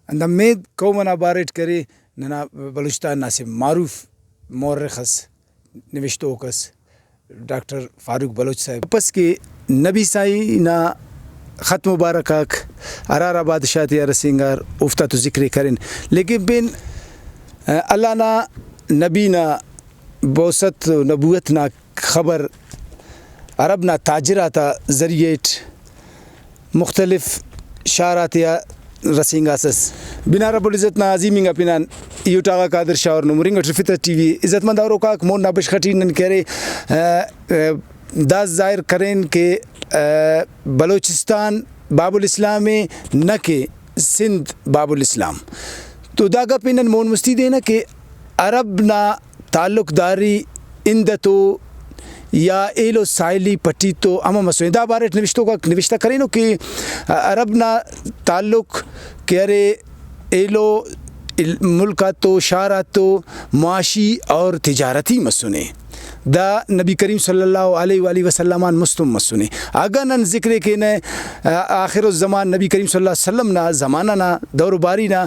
اندمید قومنا Bart کرے ننا بلوچستان نا سے معروف مورخس نوشتوکس ڈاکٹر فاروق بلوچ صاحب پس کہ نبی سائی نا خط مبارکاک ارارا بادشاہ تیا رسینگار افتا تو ذکر کرن لیکن بین اللہ نا نبی نا بوست نبوت نا خبر عرب نا تاجراتا ذریعیٹ مختلف شعرات یا رسینگاسس بنا رب العزت نا عظیمنگا پنان ایوٹاغا قادر شاہ اور نمرنگ فطر ٹی وی عزت مند اور کاک مون نابش خٹی نن کرے داز ظاہر کریں کہ بلوچستان باب الاسلام نہ کہ سندھ باب الاسلام تو داگا پنن مون مستی دینا کہ عرب نا تعلق داری اندتو یا ایلو سائلی پٹی تو اما مسئلہ دا بارے نوشتوں کا نوشتہ کریں کہ عرب نا تعلق کہرے ایلو ملکات تو شارات تو معاشی اور تجارتی مسنے دا نبی کریم صلی اللہ علیہ وآلہ وسلم مستم مسنے اگر نن ذکر کے نے آخر الزمان نبی کریم صلی اللہ علیہ وسلم نا زمانہ نا دور باری نا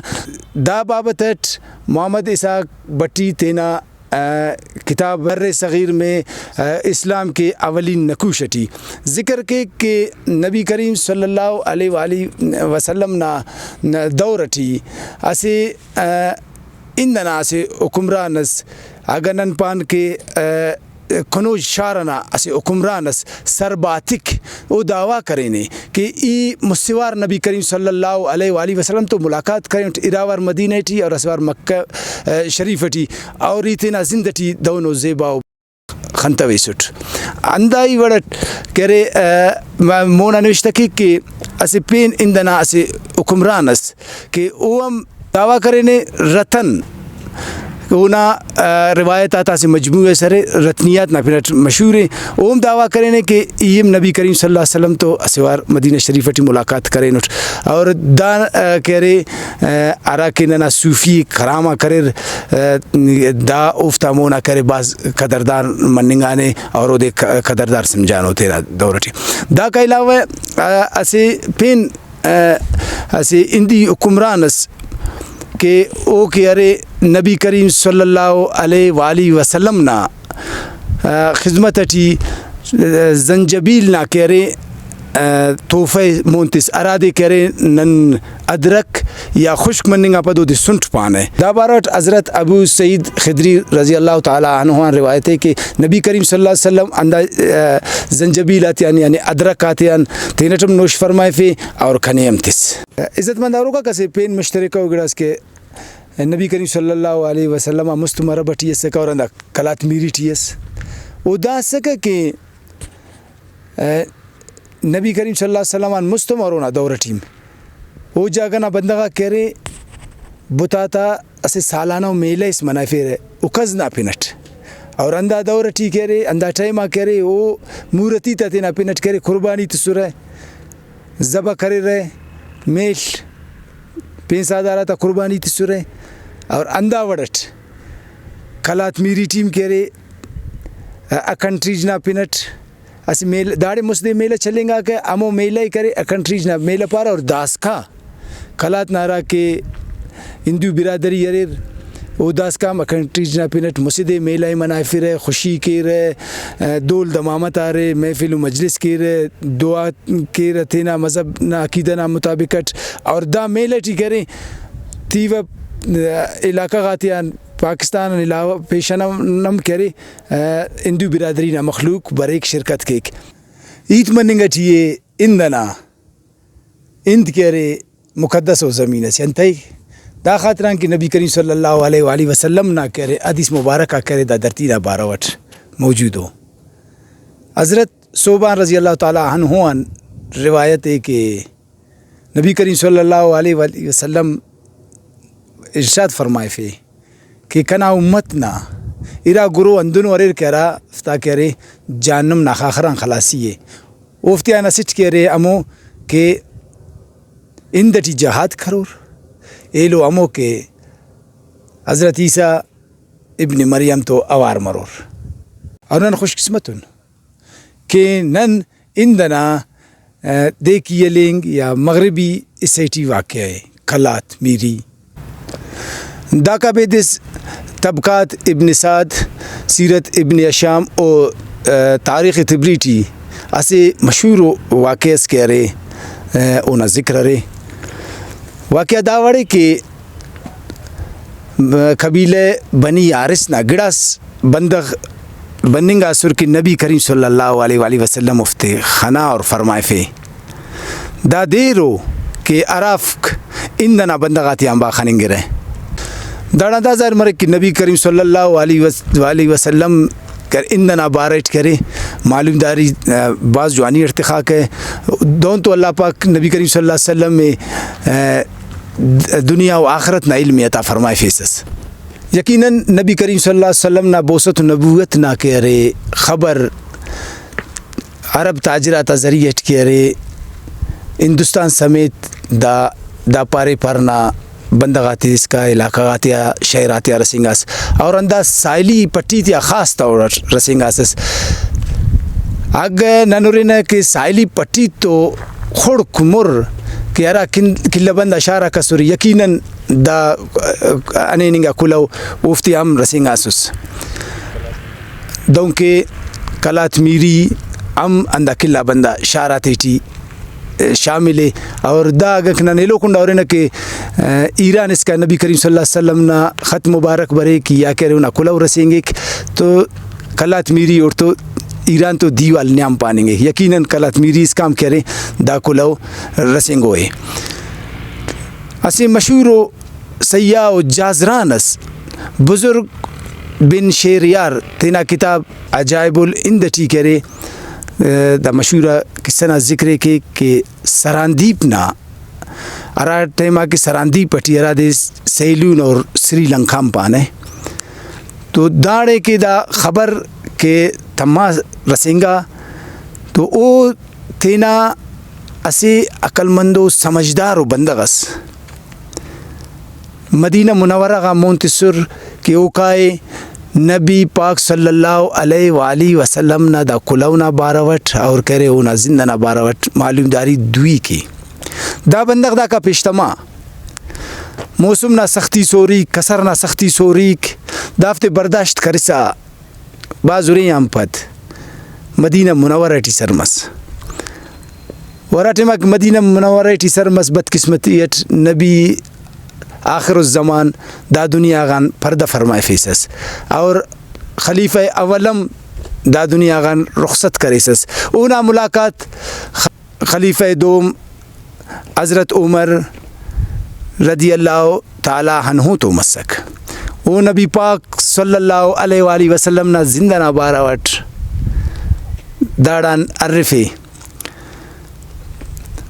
دا بابتت محمد اسحاق بٹی تینا کتاب بر صغیر میں اسلام کے اولین نقوشٹی ذکر کے کہ نبی کریم صلی اللہ علیہ وآلہ وسلم نا دورٹی اسے اندنا اسے حکمرانس اگنن پان کے کنوج شارنا اسے حکمرانس سرباتک او دعویٰ کرینے کہ ای مستوار نبی کریم صلی اللہ علیہ وآلہ وسلم تو ملاقات کریں اراوار مدینہ ٹی اور اسوار مکہ شریف ٹی اور ایتنا زندٹی دونو زیباو خنتوی سٹ اندائی وڑت کرے مونا نوشتہ کہ اسے پین اندنا اسے حکمرانس کہ اوام دعویٰ کرینے رتن اونا روایتات سے مجموعے سرے رتنیات نا پھر مشہور ہیں اوم دعویٰ کریں کہ یم نبی کریم صلی اللہ علیہ وسلم تو اسوار مدینہ شریف ٹی ملاقات کریں اور دا کہہ رہے اراکیننا صوفی کرامہ کرے دا افتا مونا کرے بعض قدردار مننگانے اور دے قدردار سمجھانو تیرا دورٹی دا کا علاوہ اسے پین اسے اندی حکمرانس کہ او کہ ارے نبی کریم صلی اللہ علیہ وآلہ وسلم نا خدمت ٹی زنجبیل نا کہ ارے تحفہ مونتس ارادے کرے نن ادرک یا خشک مننگا پدو دے سنٹ پانے دا بارٹ حضرت ابو سعید خدری رضی اللہ تعالی عنہ روایت ہے کہ نبی کریم صلی اللہ علیہ وسلم اندہ زنجبیل آتیان یعنی ادرک آتیان تینٹم نوش فرمائے فی اور کھنیم تس عزت منداروں کا کسے پین مشترکہ اگڑاس کے نبی کریم صلی اللہ علیہ وسلم مستمرہ بٹیس سکا اور اندہ کلات میری ٹیس او دا سکا کہ نبی کریم صلی اللہ علیہ وسلم مستمر ہونا دور ٹیم او جاگنا بندگا کرے بتاتا اسے سالانہ میلہ اس منافع ہے اکز نا پینٹ اور اندہ دور ٹی کرے اندہ ٹائمہ کرے او مورتی تا تینا پینٹ کرے قربانی تسر ہے ذبح کرے رہے میل پینسا دارا تا قربانی تسر ہے اور اندہ وڑٹ کلات میری ٹیم کرے اکنٹریج نا پینٹ اس میل داڑے مسدے میلہ چلیں گا کہ امو میلہ ہی کرے اکنٹریج نا میلہ پارا اور داس کھا کلات نارا کے ہندو برادری یریر او داس کام اکنٹریج نا پینٹ مسدے میلہ ہی منافر ہے خوشی کے رہے دول دمامت آ رہے محفل و مجلس کے رہے دعا کے رہتینا مذہب نا عقیدہ نا مطابقت اور دا میلہ ٹی کریں تیوہ علاقہ غاتیان پاکستان علاوہ پیشنہ نم کرے ہندو برادری نا مخلوق بریک شرکت کیک ایت مننگا چیئے اندنا اند کرے مقدس و زمین سے انتہی دا خاطران کی نبی کریم صلی اللہ علیہ وآلہ وسلم نا کرے حدیث مبارکہ کرے دا درتی نا باراوٹ موجود ہو حضرت صوبان رضی اللہ تعالی عنہ روایت ہے کہ نبی کریم صلی اللہ علیہ وآلہ وسلم ارشاد فرمائے فی کہ کنا امت نا ارا گرو اندن وریر کرا فتا کرے جانم نا خاخران خلاصی ہے اوفتیا نسچ کرے امو کہ اندٹی جہاد کرور ایلو امو کہ حضرت عیسیٰ ابن مریم تو اوار مرور اور نن خوش قسمتن کہ نن اندنا دیکھی لینگ یا مغربی اسیٹی واقع ہے کلات میری داکا بیدس طبقات ابن سعد سیرت ابن اشام او تاریخ تبریٹی اسے مشہور واقعہ اس کے ارے اونا ذکر ارے واقعہ داوڑے کہ قبیلہ بنی عارس نا گڑاس بندغ بننگا سر کی نبی کریم صلی اللہ علیہ وآلہ وسلم افتے خنا اور فرمائے فے دا دیرو کہ عرافک اندنا بندغاتی انبا خننگ رہے داڑا دا ظاہر مرک کہ نبی کریم صلی اللہ علیہ وسلم کر اندنا بارٹ کرے معلوم داری بعض جوانی ارتخاق ہے دون تو اللہ پاک نبی کریم صلی اللہ علیہ وسلم میں دنیا و آخرت نا علم عطا فرمائے فیسس یقیناً نبی کریم صلی اللہ علیہ وسلم نا بوست نبوت نا کرے خبر عرب تاجرات ذریعت کرے ہندوستان سمیت دا پارے پرنا بندغاتی اس کا علاقہ غاتیا شہراتیا رسنگاس اور انداز سائلی پٹی تیا خاص طور رسنگاس اگر ننورین کہ سائلی پٹی تو خور کمر کہ ارا کل بند اشارہ کسور یقیناً دا انینگا کلو افتی ہم رسنگاسس دونکہ کلات میری ام اندہ کلا بندہ شاراتی ٹی شامل ہے اور دا اگر نیلو کنڈا اور کہ ایران اس کا نبی کریم صلی اللہ علیہ وسلم نا خط مبارک برے کی یا کہہ رہے انہا کلو رسیں گے تو کلات میری اور تو ایران تو دیوال نیام پانیں گے یقیناً کلات میری اس کام کہہ رہے دا کلو رسیں گوئے اسی مشہور و سیاح و جازران اس بزرگ بن شیریار تینا کتاب عجائب الندٹی کہہ رہے دا مشہورہ قصہ نا ذکر ہے کہ سراندیپ نا ارا ٹیمہ کی سراندیپ پٹی ارا دے سیلون اور سری لنکام پانے تو داڑے کے دا خبر کہ تما رسنگا تو او تینا اسے عقل مند و سمجھدار و بندغس مدینہ منورہ کا منتصر کہ او کائے نبی پاک صلی اللہ علیہ وآلہ وسلم نا دا کلونا باروٹ اور کہہ رہے ہونا زندنا باروٹ معلوم داری دوی کی دا بندغ دا کا پیشتما موسم نا سختی سوری کسر نا سختی سوری دافت برداشت کرسا بازوری ہم پد مدینہ منورہ ٹی سرمس وراٹی مک مدینہ منورہ ٹی سرمس بدقسمتیت نبی آخر الزمان دا دنیا غان پردہ فرمائے فیسس اور خلیفہ اولم دا دنیا غان رخصت کریسس اونا ملاقات خلیفہ دوم حضرت عمر رضی اللہ تعالی عنہ تو مسک او نبی پاک صلی اللہ علیہ وآلہ وسلم نا زندہ نا باراوٹ داڑان عرفے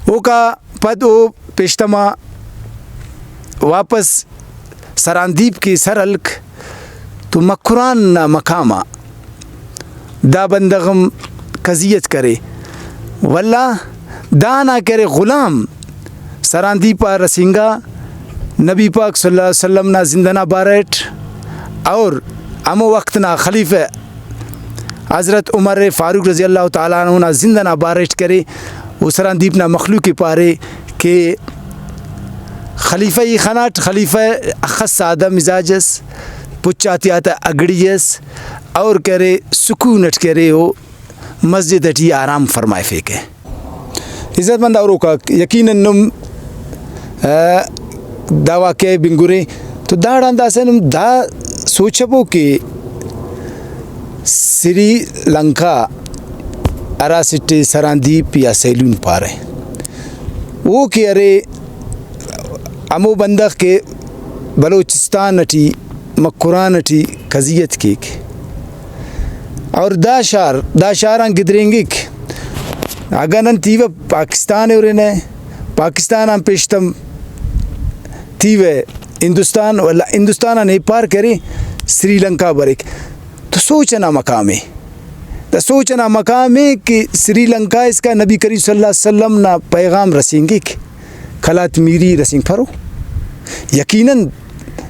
او کا پد او پیشتما واپس سراندیپ کی سرلک تو مکران نا مقامہ دا بندغم قضیت کرے واللہ دانا کرے غلام سراندیپا رسنگا نبی پاک صلی اللہ علیہ وسلم نا زندنا بارٹ اور امو وقت نا خلیفہ حضرت عمر فاروق رضی اللہ تعالیٰ عنہ نا زندنا بارٹ کرے وہ سراندیپ نا مخلوق پارے کہ خلیفہ خناٹ خلیفہ اخص سادہ مزاجس پچاتی آتا اگڑیس اور کرے سکونت کرے ہو مسجد اٹھی آرام فرمائے فیکے عزت مند اوروں کا یقیناً نم دا واقعہ بنگورے تو دا ڈاندہ سے نم دا سوچبو کہ سری لنکا اراسٹے سراندیپ یا سیلون پارے وہ کہ ارے امو بندغ کے بلوچستان اٹھی مکران اٹھی قضیت کیک اور دا شاران گدریں گیک اگر نن تیوہ پاکستان ارنے پاکستان ہم پیشتم تیوہ ہندوستان والا ہندوستان نہیں پار کرے سری لنکا بریک تو سوچنا مقام ہے تو سوچنا مقام ہے کہ سری لنکا اس کا نبی کریم صلی اللہ علیہ وسلم نا پیغام رسیں گے کلات میری رسنگ فرو یقیناً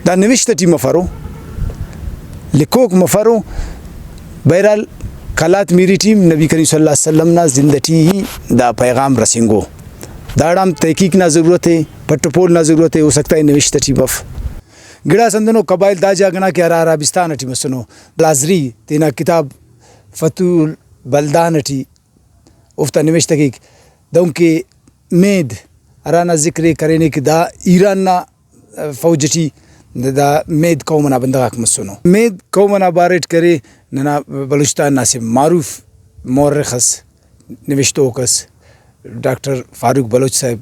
دا نوشتتی مفرو لکوک مفرو بہرحال کلات میری ٹیم نبی کریم صلی اللہ علیہ وسلم نا زندتی ہی دا پیغام رسنگو داڑام تحقیق نہ ضرورت ہے پٹپول نہ ضرورت ہے ہو سکتا ہے نوشتہ ٹی بف گڑا سندنو قبائل دا جاگنا کہ ارا عربستان ٹی مسنو لازری تینا کتاب فتول بلدان ٹی افتا نوشتہ کی دون کے مید ارانا ذکر کرنے کہ دا ایران نا فوج ٹی دا مید قومنا بندگاک مسنو مید قومنا بارٹ کرے ننا بلوچستان نا سے معروف مورخس نوشتو کس ڈاکٹر فاروق بلوچ صاحب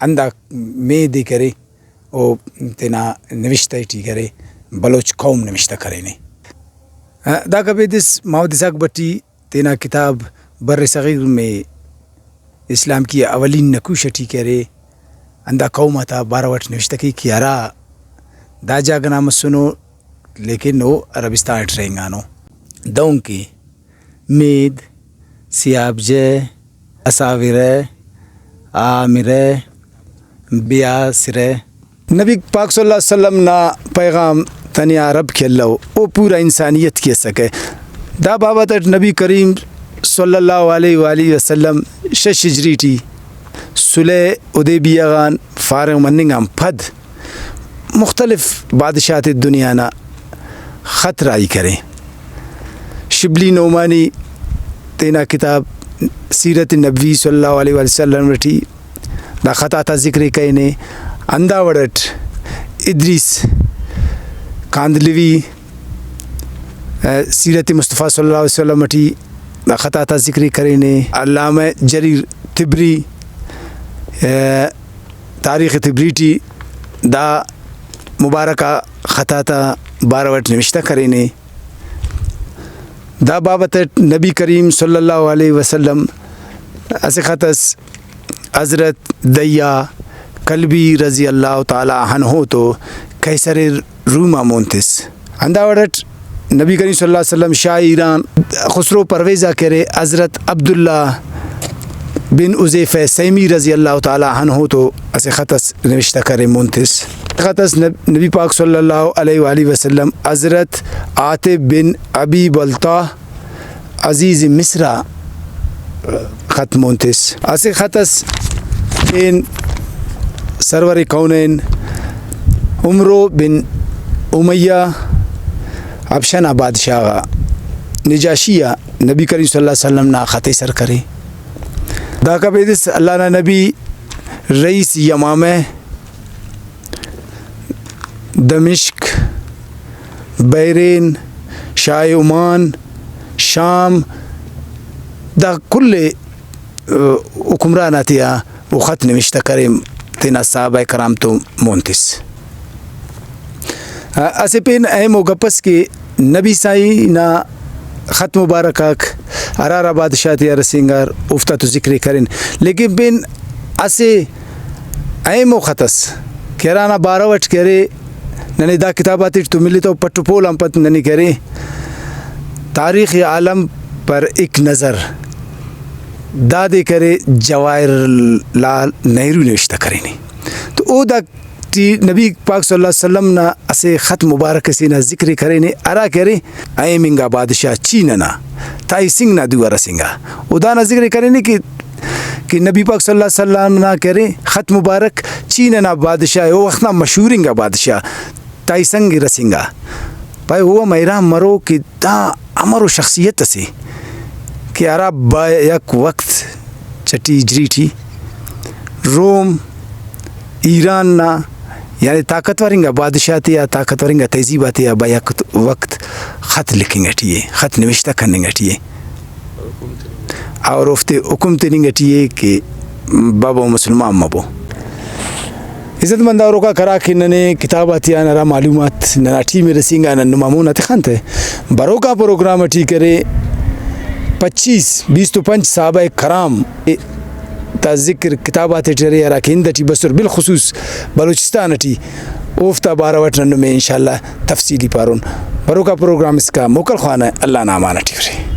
اندہ میدی کرے او تینا نوشتہ ٹی کرے بلوچ قوم نوشتہ کرے نے دا کبھی دس محمد اسحاق بٹی تینا کتاب بر صغیر میں اسلام کی اولین نکوش ٹی کرے اندہ قوم تا بارہ وٹ نوشتہ کی ارا دا جاگنا مسنو لیکن وہ عربستان ٹرینگانو دون کی مید سیابجے اساورے آمرے بیاسرے نبی پاک صلی اللہ علیہ وسلم نا پیغام تنیا رب کے اللہ وہ پورا انسانیت کی سکے دا بابت نبی کریم صلی اللہ علیہ وآلہ وسلم شش ہجری ٹی صلح حدیبیہ غان فارغ مننگام پھد مختلف بادشاہت دنیا نا خطرائی کریں شبلی نعمانی تینا کتاب سیرت نبی صلی اللہ علیہ وسلم رٹی دا خطا تا ذکر کہنے اندہ وڑٹ ادریس کاندلوی سیرت مصطفیٰ صلی اللہ علیہ وسلم رٹی دا خطا تا ذکر کرنے علامہ جریر تبری تاریخ تبریٹی دا مبارکہ خطا تا بارہ وٹ نوشتہ کرنے دا بابت نبی کریم صلی اللہ علیہ وسلم اس خطس حضرت دیا قلبی رضی اللہ تعالی عنہ تو قیصر روما مونتس اندہ وڑٹ نبی کریم صلی اللہ علیہ وسلم شاہ ایران خسرو پرویزہ کرے حضرت عبداللہ بن عزیفہ سیمی رضی اللہ تعالی عنہ تو اس خطس نوشتہ کرے مونتس خطس نبی پاک صلی اللہ علیہ وآلہ وسلم حضرت عاطب بن ابی بلطہ عزیز مصرہ خط مونتس اس خطس ان سرور کونین عمرو بن امیہ ابشنہ بادشاہ نجاشیہ نبی کریم صلی اللہ علیہ وسلم نا خط سر کرے دا کبیدس اللہ نا نبی رئیس یمامہ دمشق بحرین شاہ عمان شام دا کل حکمران تیا وہ خط نوشتہ کرے تینا صحابہ کرام تو مونتس اسے پین اہم و گپس کے نبی سائی نا خط مبارکاک ارارا بادشاہ تیا رسینگار افتا تو ذکر کریں لیکن بین اسے اہم و خطس کہرانا بارہ وٹ کرے ننے دا کتاباتی تو ملی تو پٹو پول ہم پت ننی کرے تاریخ عالم پر ایک نظر دادے کرے جواہر لال نہرو نوشتہ کرے نہیں تو او دا نبی پاک صلی اللہ علیہ وسلم نا اسے خط مبارک سے نا ذکر کرے نے ارا کرے اے منگا بادشاہ چیننا تائی سنگھ نا دوارا سنگا او دا نا ذکر کرے نے کہ نبی پاک صلی اللہ علیہ وسلم نا کرے خط مبارک چیننا بادشاہ او وقت نا مشہورنگا بادشاہ تائی سنگ رسنگا پای ہوا میرا مرو کہ دا امرو شخصیت سے کہ عرب با یک وقت چٹی اجری تھی روم ایران نا یعنی طاقتورنگا بادشاہتی یا طاقتورنگا تہذیباتی یا با یک وقت خط لکھیں گٹیے خط نوشتہ کرنے گٹیے اور افتے حکم تنیں گٹیے کہ بابا مسلمان مبو عزت منداروں کا کرا کہ ننے کتاباتی نرا معلومات ننا ٹی میں رسینگا نن مامون اتخانت ہے برو کا پروگرام ٹی کرے 25 تو 5 صحابہ کرام تا ذکر کتابات ٹرے اراکند ٹی بسر بالخصوص بلوچستان ٹی اوفتا بارہ وٹن میں انشاءاللہ تفصیلی پارون برو کا پروگرام اس کا موکل خانہ اللہ نامانہ ٹی